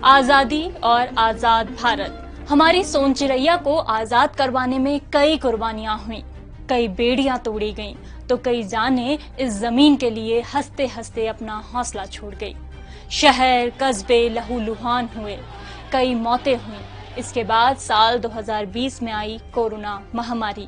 आजादी और आजाद भारत, हमारी सोन चिड़ैया को आजाद करवाने में कई कुर्बानियां हुई, कई बेड़ियां तोड़ी गईं, तो कई जानें इस जमीन के लिए हंसते हंसते अपना हौसला छोड़ गई। शहर कस्बे लहूलुहान हुए, कई मौतें हुई। इसके बाद साल 2020 में आई कोरोना महामारी,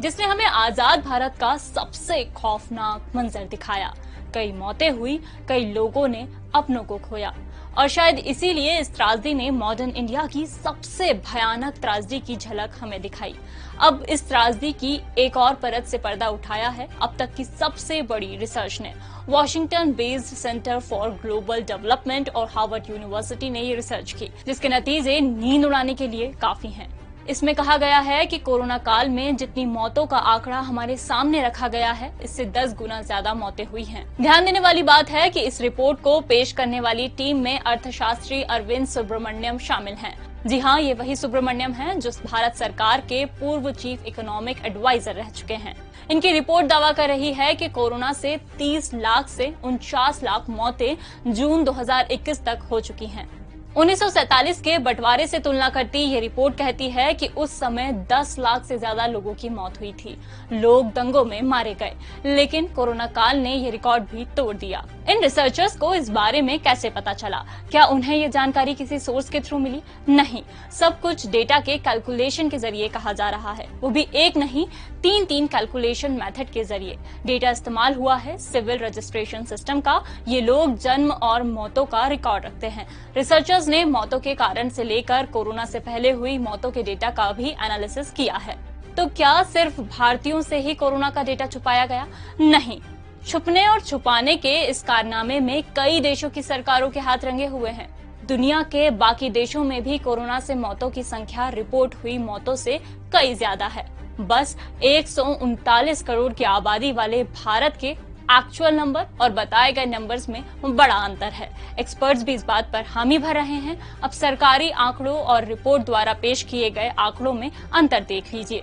जिसने हमें आजाद भारत का सबसे खौफनाक मंजर दिखाया। कई मौतें हुई, कई लोगों ने अपनों को खोया, और शायद इसीलिए इस त्रासदी ने मॉडर्न इंडिया की सबसे भयानक त्रासदी की झलक हमें दिखाई। अब इस त्रासदी की एक और परत से पर्दा उठाया है अब तक की सबसे बड़ी रिसर्च ने। Washington based centre for global development और हार्वर्ड यूनिवर्सिटी ने ये रिसर्च की, जिसके नतीजे नींद उड़ाने के लिए काफी हैं। इसमें कहा गया है कि कोरोना काल में जितनी मौतों का आंकड़ा हमारे सामने रखा गया है, इससे 10 गुना ज्यादा मौतें हुई हैं। ध्यान देने वाली बात है कि इस रिपोर्ट को पेश करने वाली टीम में अर्थशास्त्री अरविंद सुब्रमण्यम शामिल हैं। जी हाँ, ये वही सुब्रमण्यम हैं जो भारत सरकार के पूर्व चीफ इकोनॉमिक एडवाइजर रह चुके हैं। इनकी रिपोर्ट दावा कर रही है कि कोरोना से 30 लाख से 49 लाख मौतें जून 2021 तक हो चुकी हैं। 1947 के बंटवारे से तुलना करती ये रिपोर्ट कहती है कि उस समय 10 लाख से ज्यादा लोगों की मौत हुई थी। लोग दंगों में मारे गए, लेकिन कोरोना काल ने ये रिकॉर्ड भी तोड़ दिया। इन रिसर्चर्स को इस बारे में कैसे पता चला? क्या उन्हें ये जानकारी किसी सोर्स के थ्रू मिली? नहीं, सब कुछ डेटा के कैलकुलेशन के जरिए कहा जा रहा है, वो भी एक नहीं 3 कैलकुलेशन मेथड के जरिए। डेटा इस्तेमाल हुआ है सिविल रजिस्ट्रेशन सिस्टम का। ये लोग जन्म और मौतों का रिकॉर्ड रखते हैं। रिसर्चर्स ने मौतों के कारण से लेकर कोरोना से पहले हुई मौतों के डेटा का भी एनालिसिस किया है। तो क्या सिर्फ भारतीयों से ही कोरोना का डेटा छुपाया गया? नहीं, छुपने और छुपाने के इस कारनामे में कई देशों की सरकारों के हाथ रंगे हुए हैं। दुनिया के बाकी देशों में भी कोरोना से मौतों की संख्या रिपोर्ट हुई मौतों से कई ज्यादा है। बस 139 करोड़ की आबादी वाले भारत के एक्चुअल नंबर और बताए गए नंबर्स में बड़ा अंतर है। एक्सपर्ट्स भी इस बात पर हामी भर रहे हैं। अब सरकारी आंकड़ों और रिपोर्ट द्वारा पेश किए गए आंकड़ों में अंतर देख लीजिए।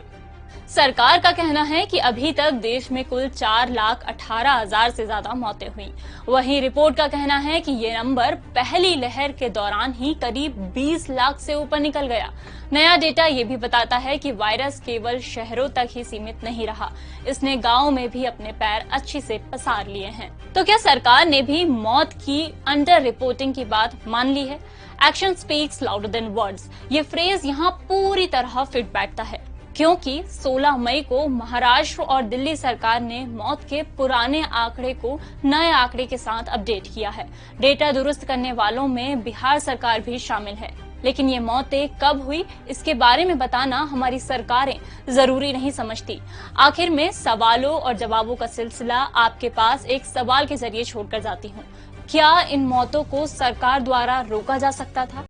सरकार का कहना है कि अभी तक देश में कुल 4,18,000 से ज्यादा मौतें हुई। वहीं रिपोर्ट का कहना है कि ये नंबर पहली लहर के दौरान ही करीब 20 लाख से ऊपर निकल गया। नया डेटा ये भी बताता है कि वायरस केवल शहरों तक ही सीमित नहीं रहा, इसने गांवों में भी अपने पैर अच्छी से पसार लिए हैं। तो क्या सरकार ने भी मौत की अंडर रिपोर्टिंग की बात मान ली है? Action speaks louder than words, ये फ्रेज यहाँ पूरी तरह फिट बैठता है, क्योंकि 16 मई को महाराष्ट्र और दिल्ली सरकार ने मौत के पुराने आंकड़े को नए आंकड़े के साथ अपडेट किया है। डेटा दुरुस्त करने वालों में बिहार सरकार भी शामिल है, लेकिन ये मौतें कब हुई इसके बारे में बताना हमारी सरकारें जरूरी नहीं समझती। आखिर में सवालों और जवाबों का सिलसिला आपके पास एक सवाल के जरिए छोड़कर जाती हूँ। क्या इन मौतों को सरकार द्वारा रोका जा सकता था?